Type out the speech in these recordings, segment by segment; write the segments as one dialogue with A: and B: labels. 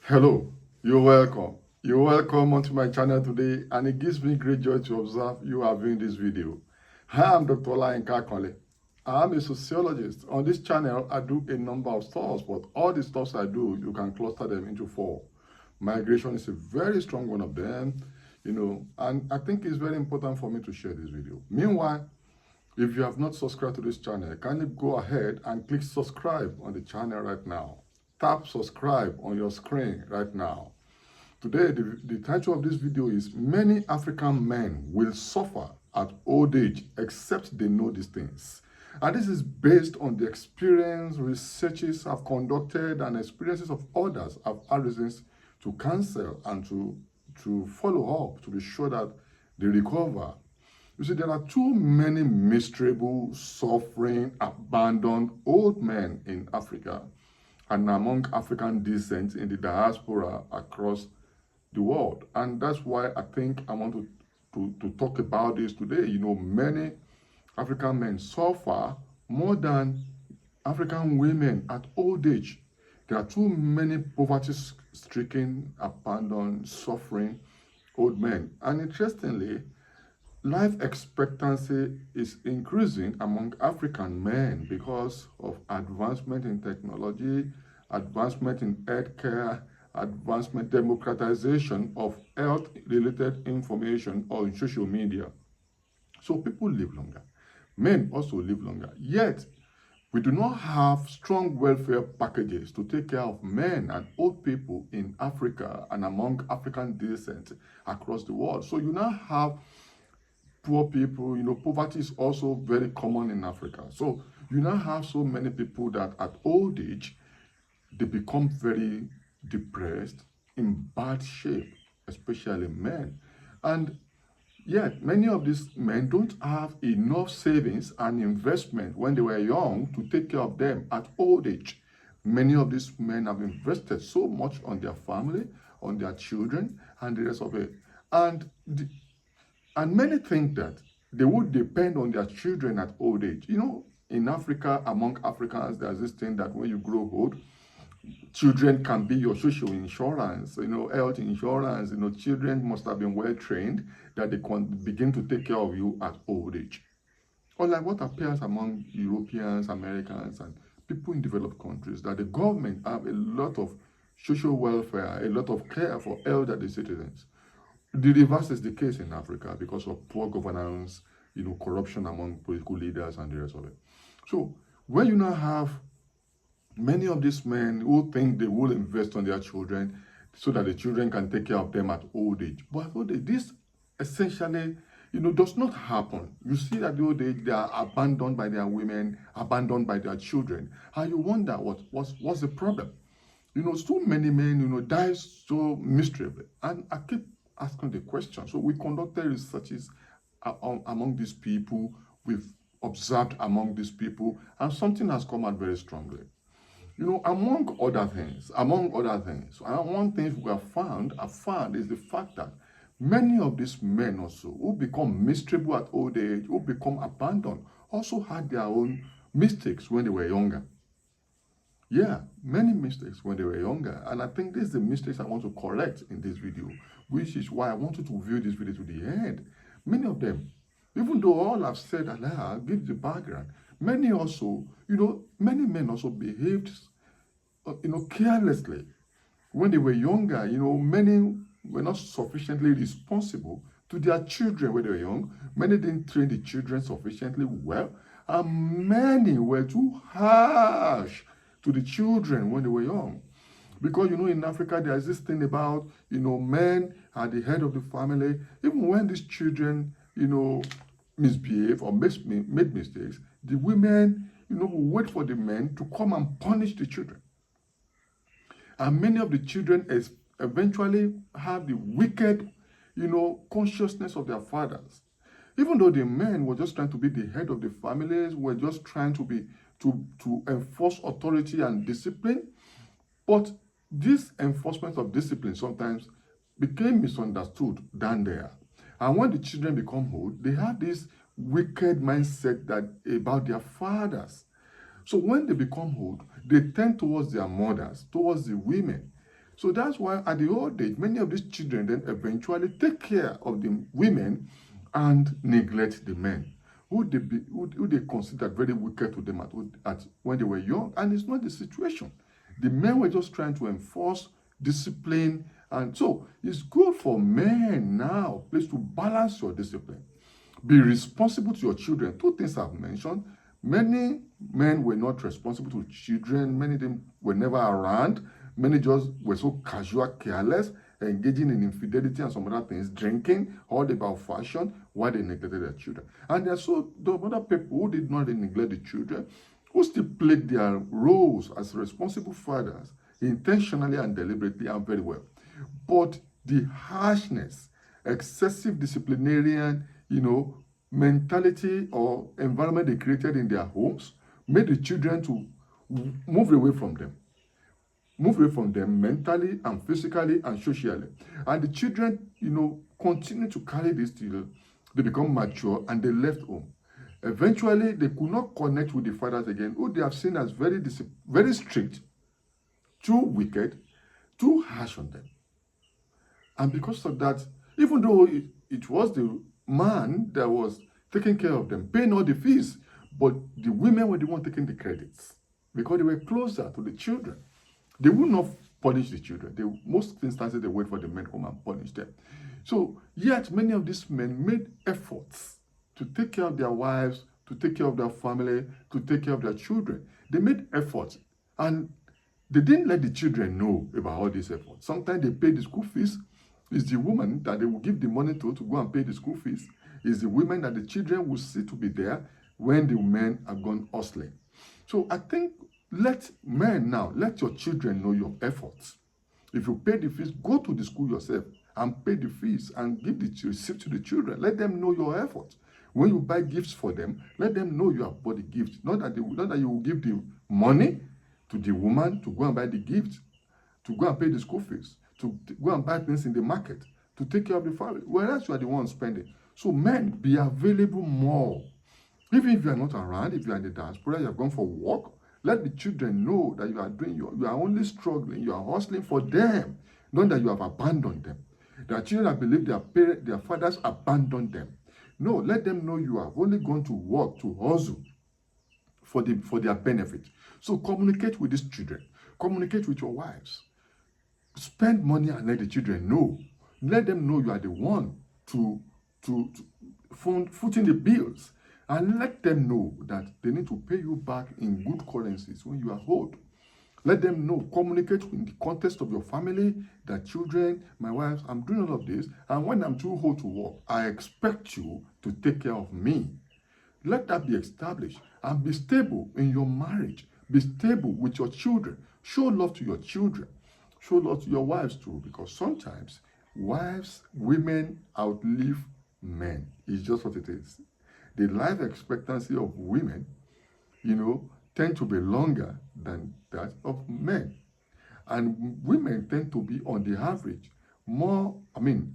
A: Hello, you're welcome. You're welcome onto my channel today, and it gives me great joy to observe you are viewing this video. Hi, I'm Dr. Counselling. I'm a sociologist. On this channel, I do a number of stuff, but all the stuffs I do, you can cluster them into four. Migration is a very strong one of them, and I think it's very important for me to share this video. Meanwhile, if you have not subscribed to this channel, kindly go ahead and click subscribe on the channel right now. Tap subscribe on your screen right now. Today, the title of this video is Many African Men Will Suffer at Old Age Except They Know These Things. And this is based on the experience researches I've conducted and experiences of others I've had reasons to counsel and to follow up to be sure that they recover. You see, there are too many miserable, suffering, abandoned old men in Africa and among African descent in the diaspora across the world. And that's why I think I want to talk about this today. Many African men suffer more than African women at old age. There are too many poverty-stricken, abandoned, suffering old men. And interestingly, life expectancy is increasing among African men because of advancement in technology, advancement in healthcare, advancement, democratization of health-related information on social media. So people live longer. Men also live longer. Yet, we do not have strong welfare packages to take care of men and old people in Africa and among African descent across the world. So you now have poor people. Poverty is also very common in Africa. So you now have so many people that at old age, they become very depressed, in bad shape, especially men. And yet, many of these men don't have enough savings and investment when they were young to take care of them at old age. Many of these men have invested so much on their family, on their children, and the rest of it. And many think that they would depend on their children at old age. In Africa, among Africans, there's this thing that when you grow old, children can be your social insurance, health insurance. Children must have been well trained that they can begin to take care of you at old age. Unlike what appears among Europeans, Americans, and people in developed countries, that the government have a lot of social welfare, a lot of care for elderly citizens. The reverse is the case in Africa because of poor governance, corruption among political leaders and the rest of it. So when you now have many of these men who think they will invest on their children so that the children can take care of them at old age. But at old age, this essentially, does not happen. You see that at old age, they are abandoned by their women, abandoned by their children. And you wonder what's the problem? So many men, die so miserably. And I keep asking the question. So we conducted researches among these people. We've observed among these people, and something has come out very strongly. Among other things, one thing we have found is the fact that many of these men also who become miserable at old age, who become abandoned, also had their own mistakes when they were younger. Yeah, many mistakes when they were younger. And I think this is the mistakes I want to correct in this video, which is why I want you to view this video to the end. Many of them, even though all I've said, I'll give the background, many also, many men also behaved, carelessly. When they were younger, many were not sufficiently responsible to their children when they were young. Many didn't train the children sufficiently well. And many were too harsh to the children when they were young. Because, in Africa, there's this thing about, men are the head of the family. Even when these children, misbehave or made mistakes, the women, will wait for the men to come and punish the children. And many of the children eventually have the wicked, consciousness of their fathers. Even though the men were just trying to be the head of the families, were just trying to enforce authority and discipline. But this enforcement of discipline sometimes became misunderstood down there. And when the children become old, they have this wicked mindset about their fathers. So when they become old, they tend towards their mothers, towards the women. So that's why at the old age, many of these children then eventually take care of the women and neglect the men who they considered very wicked to them when they were young. And it's not the situation. The men were just trying to enforce discipline. And so it's good for men now, please, to balance your discipline. Be responsible to your children. Two things I've mentioned. Many men were not responsible to children. Many of them were never around. Many just were so casual, careless, engaging in infidelity and some other things, drinking, all about fashion, while they neglected their children. And there are the other people who did not neglect the children, who still played their roles as responsible fathers intentionally and deliberately and very well. But the harshness, excessive disciplinarian, mentality or environment they created in their homes made the children to move away from them mentally and physically and socially. And the children, continue to carry this till they become mature and they left home. Eventually, they could not connect with the fathers again, who they have seen as very strict, too wicked, too harsh on them. And because of that, even though it was the man that was taking care of them, paying all the fees, but the women were the one taking the credits because they were closer to the children. They would not punish the children. Most instances, they wait for the men home and punish them. So, yet many of these men made efforts to take care of their wives, to take care of their family, to take care of their children. They made efforts, and they didn't let the children know about all these efforts. Sometimes they paid the school fees. It's the woman that they will give the money to go and pay the school fees. It's the women that the children will see to be there when the men are gone hustling. So I think let your children know your efforts. If you pay the fees, go to the school yourself and pay the fees and give the receipt to the children. Let them know your efforts. When you buy gifts for them, let them know you have bought the gift. Not that you will give the money to the woman to go and buy the gift, to go and pay the school fees, to go and buy things in the market, to take care of the family, whereas you are the one spending. So men, be available more. Even if you are not around, if you are in the diaspora, you have gone for work, let the children know that you are only struggling, you are hustling for them, not that you have abandoned them. There are children that believe their fathers abandoned them. No, let them know you have only gone to work, to hustle for their benefit. So communicate with these children. Communicate with your wives. Spend money and let the children know. Let them know you are the one to footing the bills. And let them know that they need to pay you back in good currencies when you are old. Let them know, communicate in the context of your family, their children, my wife, I'm doing all of this, and when I'm too old to work, I expect you to take care of me. Let that be established and be stable in your marriage. Be stable with your children. Show love to your children. Show love to your wives too, because sometimes women outlive men. It's just what it is. The life expectancy of women, tend to be longer than that of men. And women tend to be, on the average,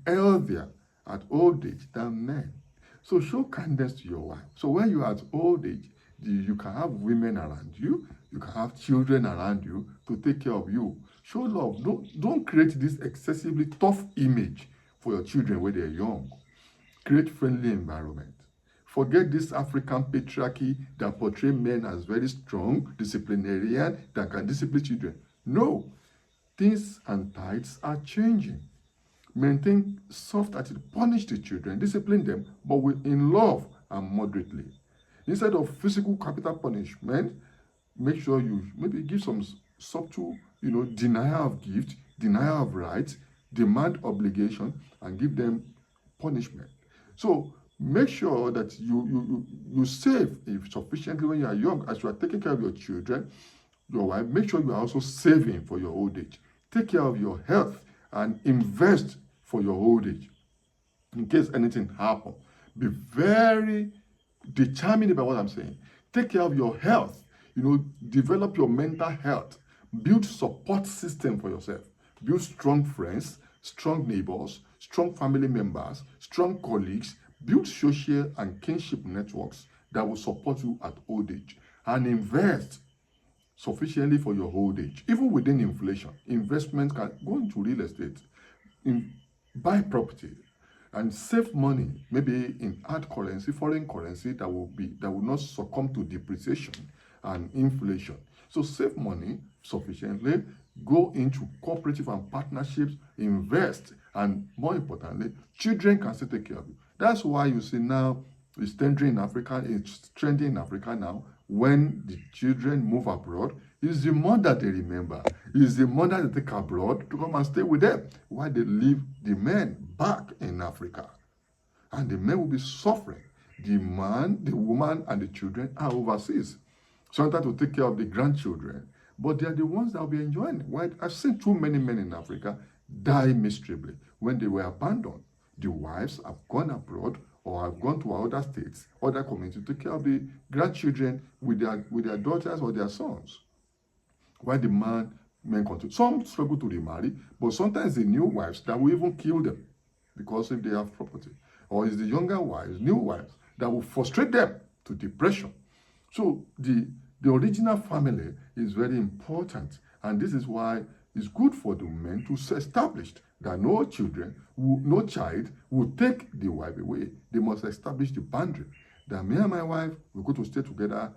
A: healthier at old age than men. So show kindness to your wife. So when you are at old age, you can have women around you, you can have children around you to take care of you. Show love. Don't create this excessively tough image for your children when they're young. Create friendly environment. Forget this African patriarchy that portray men as very strong, disciplinarian, that can discipline children. No, things and tides are changing. Maintain soft attitude, punish the children, discipline them, but in love and moderately. Instead of physical capital punishment, make sure you maybe give some subtle, denial of gift, denial of rights, demand obligation, and give them punishment. So make sure that you save sufficiently when you are young. As you are taking care of your children, your wife, make sure you are also saving for your old age. Take care of your health and invest for your old age in case anything happens. Be very determined about what I'm saying. Take care of your health. Develop your mental health. Build support system for yourself. Build strong friends, strong neighbors, strong family members, strong colleagues. Build social and kinship networks that will support you at old age. And invest sufficiently for your old age. Even within inflation, investment can go into real estate, buy property, and save money, maybe in hard currency, foreign currency that will not succumb to depreciation and inflation. So save money sufficiently, go into cooperative and partnerships, invest, and more importantly, children can still take care of you. That's why you see now it's trending in Africa. It's trending in Africa now. When the children move abroad, it's the mother they remember. It's the mother they take abroad to come and stay with them while they leave the men back in Africa. And the men will be suffering. The man, the woman, and the children are overseas. Sometimes to take care of the grandchildren. But they are the ones that will be enjoying it. Why? I've seen too many men in Africa die miserably when they were abandoned. The wives have gone abroad or have gone to other states, other communities to take care of the grandchildren with their daughters or their sons. While the men continue. Some struggle to remarry, but sometimes the new wives that will even kill them because if they have property. Or it's the younger wives, new wives, that will frustrate them to depression. So the original family is very important. And this is why it's good for the men to establish that no child will take the wife away. They must establish the boundary that me and my wife, we're going to stay together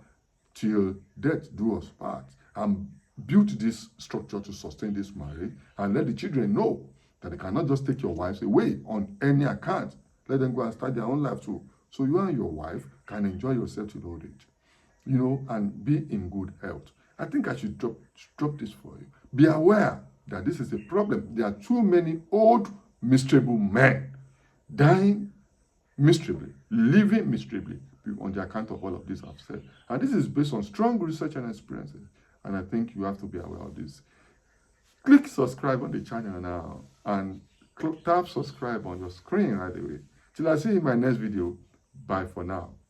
A: till death do us part, and build this structure to sustain this marriage, and let the children know that they cannot just take your wives away on any account. Let them go and start their own life too. So you and your wife can enjoy yourself till old age, and be in good health. I think I should drop this for you. Be aware that this is a problem. There are too many old, miserable men dying miserably, living miserably on the account of all of this I've said. And this is based on strong research and experiences. And I think you have to be aware of this. Click subscribe on the channel now and tap subscribe on your screen right away. Till I see you in my next video. Bye for now.